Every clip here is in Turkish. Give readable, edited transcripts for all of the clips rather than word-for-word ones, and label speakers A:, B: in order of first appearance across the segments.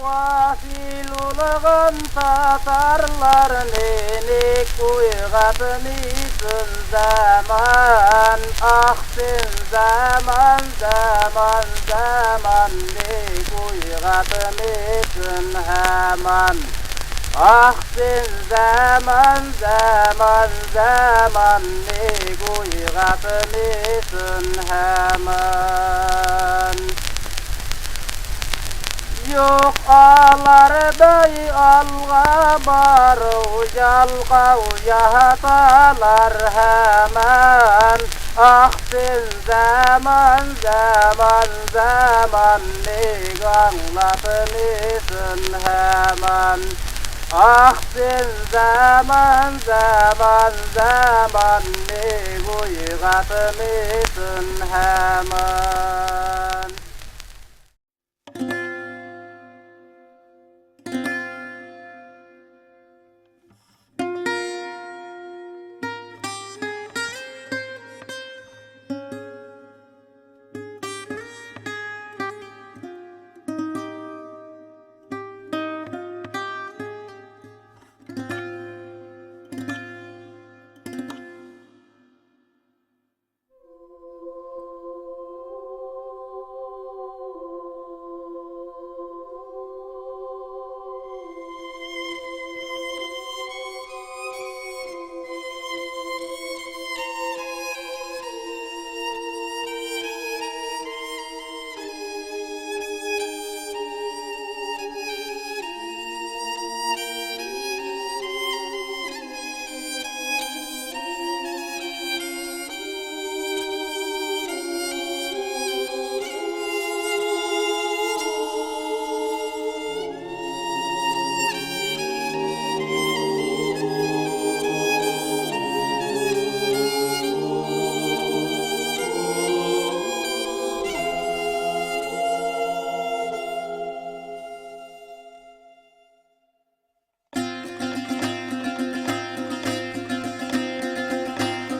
A: Vasilulığın tatarlar nenik uygatmısın zaman. Ah sen zaman zaman zaman nek uygatmısın hemen. Ah sen zaman zaman zaman nek uygatmısın hemen. Yok alar bey alga baru yalqav yahtalar hemen. Ah sen zaman zaman zaman nek anlatmısın hemen. Ah sen zaman zaman zaman nek uygatmısın hemen.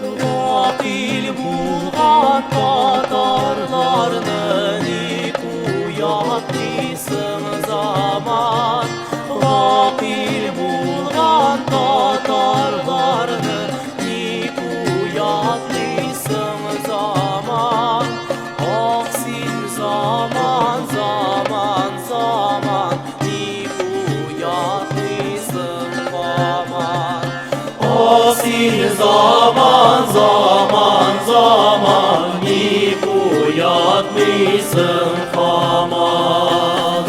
B: Vakil bulgan tatarlarını nik uyatmışsın zaman. Vakil bulgan tatarlarını nik uyatmışsın zaman. Ah sen zaman zaman zaman nik uyatmışsın zaman. Ah sen zaman zaman zaman nik uyatmışsın faman.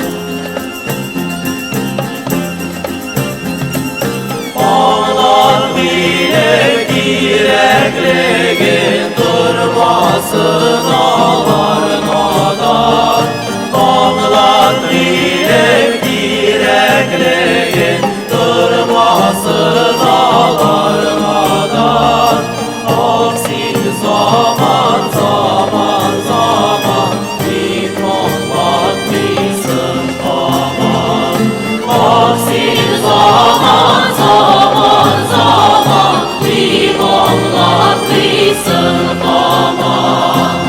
B: Ağlar bile direklerin durmasın ağlar nadan. Ağlar bile direklerin durmasın ağlar nadan. Ah sen zaman zaman zaman nik anlatmışsın aman. Ah sen zaman zaman zaman nik anlatmışsın aman.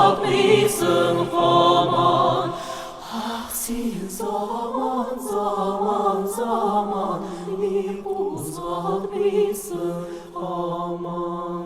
B: uzatmışsın aman. Ah sen zaman zaman zaman ip uzatmışsın aman.